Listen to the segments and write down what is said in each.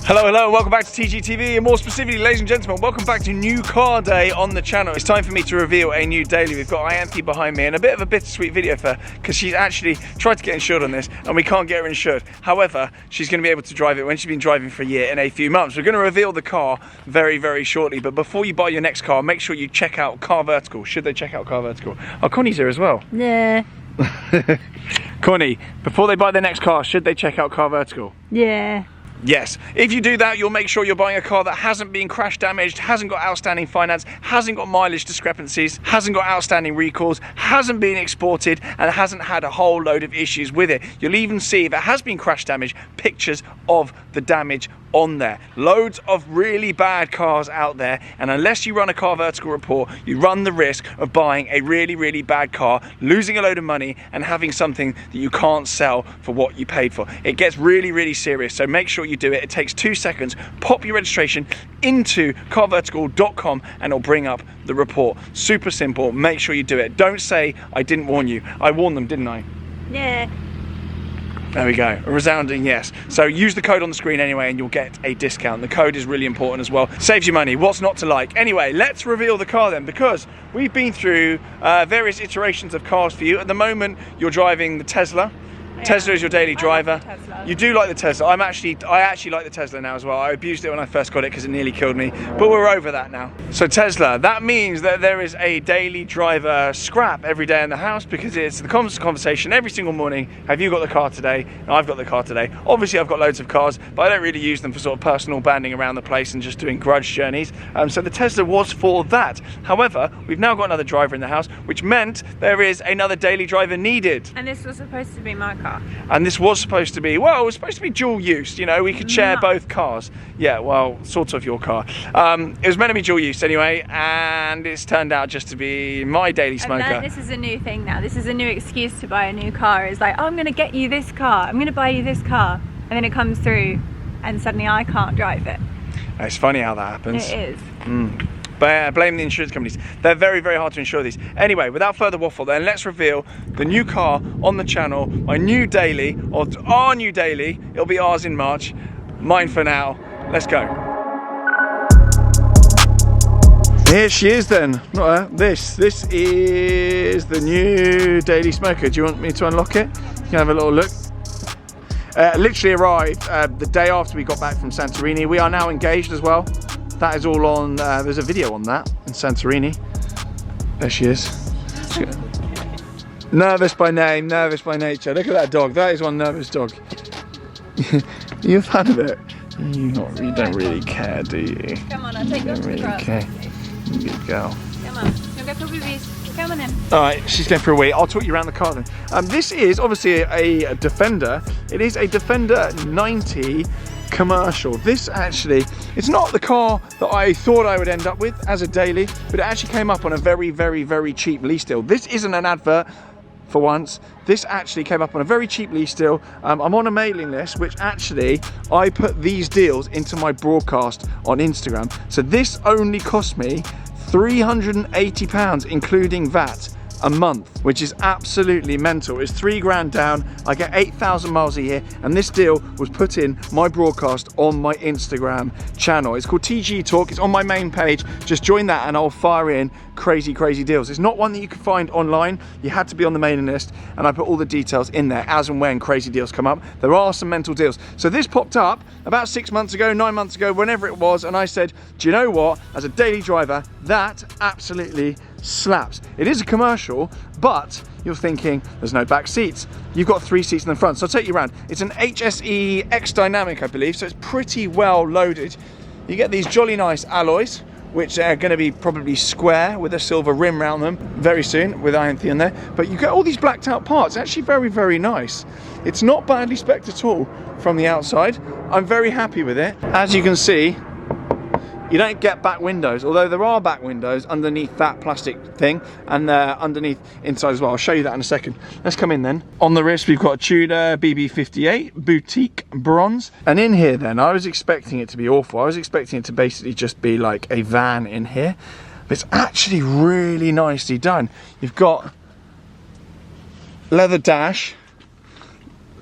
Hello, hello, and welcome back to TGTV, and more specifically, ladies and gentlemen, welcome back to New Car Day on the channel. It's time for me to reveal a new daily. We've got Ianthe behind me, and a bit of a bittersweet video for her, because she's actually tried to get insured on this, and we can't get her insured. However, she's going to be able to drive it when she's been driving for a year in a few months. We're going to reveal the car very, very shortly, but before you buy your next car, make sure you check out Car Vertical. Should they check out Car Vertical? Oh, Connie's here as well. Yeah. Connie, before they buy their next car, should they check out Car Vertical? Yeah. Yes, if you do that, you'll make sure you're buying a car that hasn't been crash damaged, hasn't got outstanding finance, hasn't got mileage discrepancies, hasn't got outstanding recalls, hasn't been exported, and hasn't had a whole load of issues with it. You'll even see, if it has been crash damaged, pictures of the damage on there. Loads of really bad cars out there, and unless you run a Car Vertical report, you run the risk of buying a really, really bad car, losing a load of money, and having something that you can't sell for what you paid for. It gets really, really serious, so make sure you do it. It takes 2 seconds. Pop your registration into carvertical.com and it'll bring up the report. Super simple. Make sure you do it. Don't say I didn't warn you. I warned them, didn't I? Yeah. There we go, a resounding yes. So use the code on the screen anyway and you'll get a discount. The code is really important as well. Saves you money, what's not to like? Anyway, let's reveal the car then, because we've been through various iterations of cars for you. At the moment, you're driving the Tesla. Yeah. Tesla is your daily driver. You do like the Tesla. I actually like the Tesla now as well. I abused it when I first got it because it nearly killed me, but we're over that now. So Tesla, that means that there is a daily driver scrap every day in the house, because it's the constant conversation every single morning. Have you got the car today? No, I've got the car today. Obviously I've got loads of cars, but I don't really use them for sort of personal banding around the place and just doing grudge journeys. So the Tesla was for that. However, we've now got another driver in the house, which meant there is another daily driver needed. And this was supposed to be my car. And this was supposed to be, well, it was supposed to be dual use, you know, we could share both cars. Yeah, well, sort of your car. It was meant to be dual use anyway, and it's turned out just to be my daily smoker. And this is a new thing now. This is a new excuse to buy a new car. It's like, oh, I'm going to get you this car. I'm going to buy you this car. And then it comes through and suddenly I can't drive it. It's funny how that happens. It is. But blame the insurance companies. They're very, very hard to insure these. Anyway, without further waffle then, let's reveal the new car on the channel, my new daily, or our new daily. It'll be ours in March. Mine for now. Let's go. Here she is then. Not her. This is the new daily smoker. Do you want me to unlock it? You can have a little look. Literally arrived the day after we got back from Santorini. We are now engaged as well. That is all on, there's a video on that in Santorini. There she is. Nervous by name, nervous by nature. Look at that dog, that is one nervous dog. You're a fan of it? You don't really care, do you? Come on, I'll take you up to the cross. Okay, you good girl. Come on, you'll go for boobies. Come on in. Alright, she's going for a wee. I'll talk you around the car then. This is obviously a Defender. It is a Defender 90 commercial. This actually, it's not the car that I thought I would end up with as a daily, but it actually came up on a very, very, very cheap lease deal. This isn't an advert for once. This actually came up on a very cheap lease deal. I'm on a mailing list, which actually I put these deals into my broadcast on Instagram. So this only cost me £380, including VAT, a month, which is absolutely mental. It's 3 grand down. I get 8,000 miles a year, and this deal was put in my broadcast on my Instagram channel. It's called TG Talk. It's on my main page. Just join that and I'll fire in crazy, crazy deals. It's not one that you can find online. You had to be on the mailing list, and I put all the details in there as and when crazy deals come up. There are some mental deals. So this popped up about 6 months ago, 9 months ago, whenever it was, and I said, do you know what? As a daily driver, that absolutely slaps. It is a commercial, but you're thinking there's no back seats. You've got 3 seats in the front, so I'll take you around. It's an HSE X Dynamic, I believe, so it's pretty well loaded. You get these jolly nice alloys, which are going to be probably square with a silver rim around them very soon with Ianthe in there. But you get all these blacked out parts. Actually very, very nice. It's not badly spec'd at all from the outside. I'm very happy with it. As you can see, you don't get back windows, although there are back windows underneath that plastic thing, and underneath inside as well. I'll show you that in a second. Let's come in then. On the wrist we've got a Tudor BB58 Boutique Bronze, and in here then I was expecting it to be awful. I was expecting it to basically just be like a van in here, but it's actually really nicely done. You've got leather dash,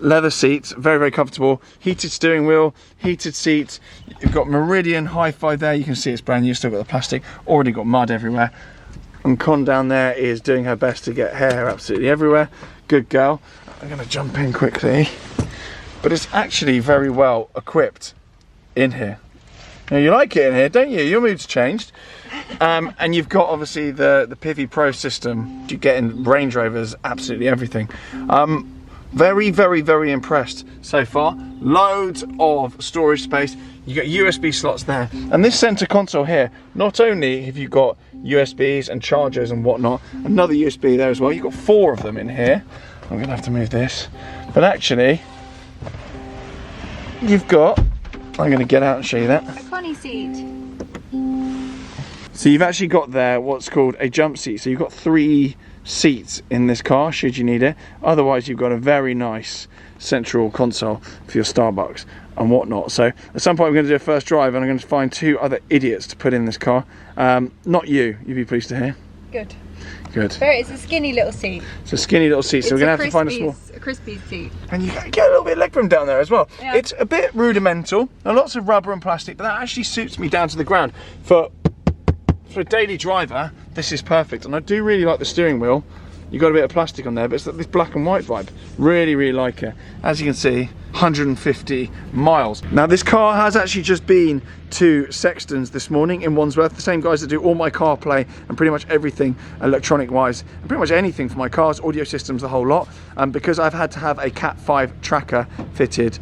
leather seats, very, very comfortable. Heated steering wheel, heated seats. You've got Meridian Hi-Fi there. You can see it's brand new, still got the plastic. Already got mud everywhere. And Con down there is doing her best to get hair absolutely everywhere. Good girl. I'm going to jump in quickly. But it's actually very well equipped in here. Now, you like it in here, don't you? Your mood's changed. And you've got obviously the Pivi Pro system. You get in Range Rovers, absolutely everything. Very, very, very impressed so far. Loads of storage space. You got USB slots there. And this center console here, not only have you got USBs and chargers and whatnot, another USB there as well. You've got 4 of them in here. I'm gonna have to move this. But actually, you've got, I'm gonna get out and show you that. A Connie seat. So you've actually got there what's called a jump seat. So you've got 3 seats in this car should you need it. Otherwise you've got a very nice central console for your Starbucks and whatnot. So at some point we're going to do a first drive and I'm going to find 2 other idiots to put in this car. Not you, you'd be pleased to hear. Good. Good. It's a skinny little seat. It's a skinny little seat, so we're going to have to find a small... A Crispy seat. And you get a little bit of leg room down there as well. Yeah. It's a bit rudimental, and lots of rubber and plastic, but that actually suits me down to the ground. For a daily driver, this is perfect. And I do really like the steering wheel. You've got a bit of plastic on there, but it's this black and white vibe. Really, really like it. As you can see, 150 miles. Now this car has actually just been to Sexton's this morning in Wandsworth, the same guys that do all my CarPlay and pretty much everything electronic wise, and pretty much anything for my cars, audio systems, the whole lot, because I've had to have a Cat 5 tracker fitted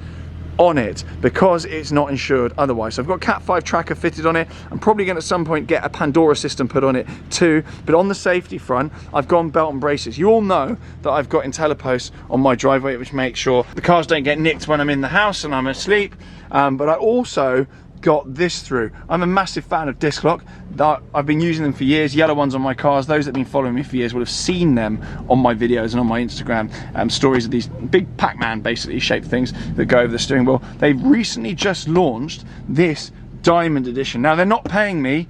on it because it's not insured otherwise. So I've got Cat 5 tracker fitted on it. I'm probably going to at some point get a Pandora system put on it too, but on the safety front I've gone belt and braces. You all know that I've got IntelliPost on my driveway which makes sure the cars don't get nicked when I'm in the house and I'm asleep, but I also got this through. I'm a massive fan of Disc Lock. I've been using them for years, yellow ones on my cars. Those that have been following me for years would have seen them on my videos and on my Instagram, stories of these big Pac-Man basically shaped things that go over the steering wheel. They've recently just launched this Diamond Edition. Now they're not paying me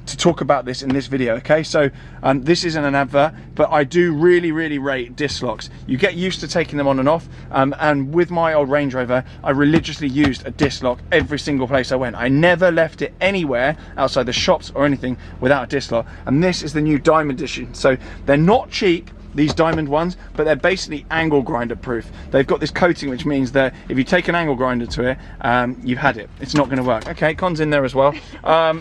to talk about this in this video, okay? So this isn't an advert, but I do really, really rate Disc Locks. You get used to taking them on and off, and with my old Range Rover, I religiously used a Disc Lock every single place I went. I never left it anywhere outside the shops or anything without a Disc Lock, and this is the new Diamond Edition. So they're not cheap, these Diamond ones, but they're basically angle grinder proof. They've got this coating which means that if you take an angle grinder to it, you've had it. It's not going to work. Okay, Con's in there as well.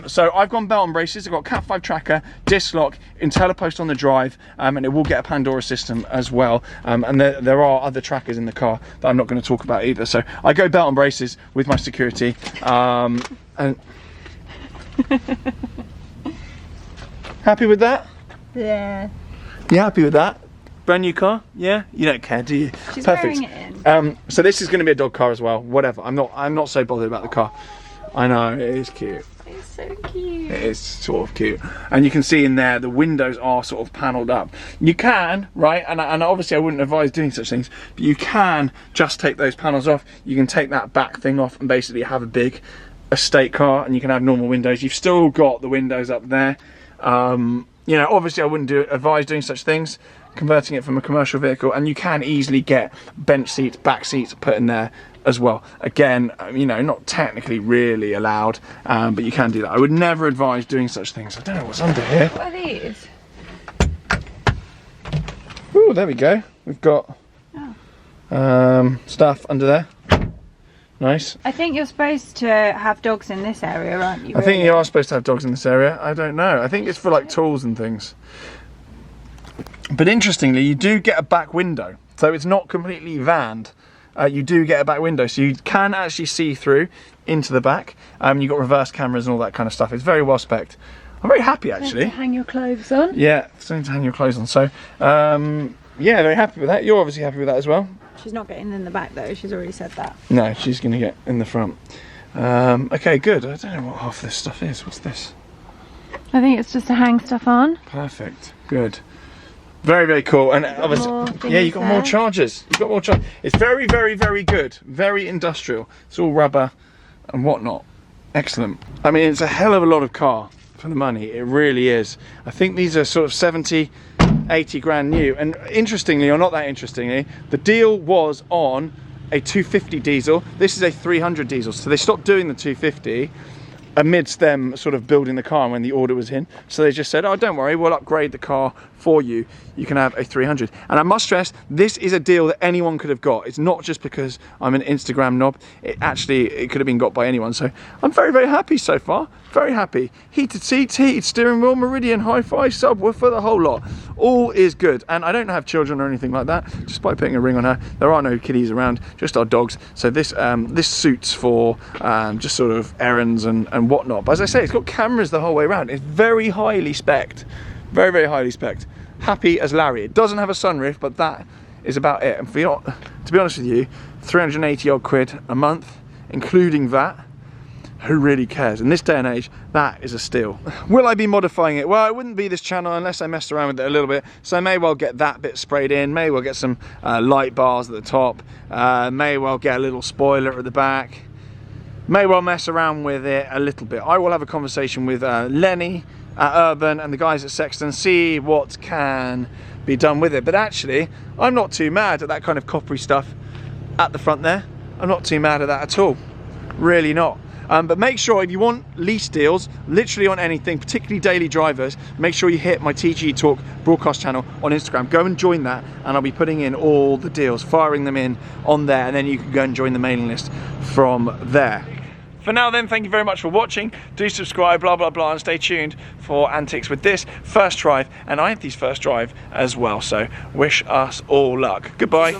So I've gone belt and braces. I've got Cat 5 tracker, Disc Lock, IntelliPost on the drive, and it will get a Pandora system as well. And there are other trackers in the car that I'm not going to talk about either. So I go belt and braces with my security. And happy with that? Yeah. You happy with that? Brand new car? Yeah? You don't care, do you? She's perfect. wearing it in. So this is going to be a dog car as well. Whatever. I'm not so bothered about the car. I know it is cute. It's so cute. It is sort of cute, and you can see in there the windows are sort of panelled up. You can, right? And obviously I wouldn't advise doing such things, but you can just take those panels off. You can take that back thing off and basically have a big estate car, and you can have normal windows. You've still got the windows up there. You know, obviously I wouldn't advise doing such things, converting it from a commercial vehicle, and you can easily get bench seats, back seats put in there as well. Again, you know, not technically really allowed, but you can do that. I would never advise doing such things. I don't know what's under here. What are these? Ooh, there we go. We've got stuff under there. Nice. I think you're supposed to have dogs in this area, aren't you? I think you are supposed to have dogs in this area. I don't know. I think it's for like tools and things. But interestingly, you do get a back window. So it's not completely vanned. You do get a back window. So you can actually see through into the back. You've got reverse cameras and all that kind of stuff. It's very well spec'd. I'm very happy actually. To hang your clothes on. Yeah, something to hang your clothes on. So, yeah, very happy with that. You're obviously happy with that as well. She's not getting in the back though, she's already said that. No, she's going to get in the front. Okay, good. I don't know what half this stuff is. What's this? I think it's just to hang stuff on. Perfect. Good. Very, very cool. And obviously, yeah, you've got more chargers. You've got more chargers. It's very, very, very good. Very industrial. It's all rubber and whatnot. Excellent. I mean, it's a hell of a lot of car for the money. It really is. I think these are sort of 70, 80 grand new. And interestingly, or not that interestingly, the deal was on a 250 diesel. This is a 300 diesel. So they stopped doing the 250 amidst them sort of building the car when the order was in. So they just said, oh, don't worry, we'll upgrade the car for you. You can have a 300. And I must stress, this is a deal that anyone could have got. It's not just because I'm an Instagram knob. It could have been got by anyone. So I'm very, very happy so far. Very happy. Heated seats, heated steering wheel, Meridian hi-fi, subwoofer, the whole lot. All is good. And I don't have children or anything like that. Just by putting a ring on her, there are no kiddies around, just our dogs. So this this suits for just sort of errands and whatnot. But as I say, it's got cameras the whole way around. It's very highly spec'd. Very, very highly spec'd. Happy as Larry. It doesn't have a sunroof, but that is about it. And for you, to be honest with you, 380 odd quid a month, including VAT. Who really cares? In this day and age, that is a steal. Will I be modifying it? Well, it wouldn't be this channel unless I messed around with it a little bit. So I may well get that bit sprayed in, may well get some light bars at the top, may well get a little spoiler at the back, may well mess around with it a little bit. I will have a conversation with Lenny at Urban and the guys at Sexton, see what can be done with it. But actually, I'm not too mad at that kind of coppery stuff at the front there. I'm not too mad at that at all. Really not. But make sure if you want lease deals, literally on anything, particularly daily drivers, make sure you hit my TG Talk broadcast channel on Instagram. Go and join that, and I'll be putting in all the deals, firing them in on there, and then you can go and join the mailing list from there. For now then, thank you very much for watching. Do subscribe, blah, blah, blah, and stay tuned for antics with this first drive, and I have these first drive as well, so wish us all luck. Goodbye.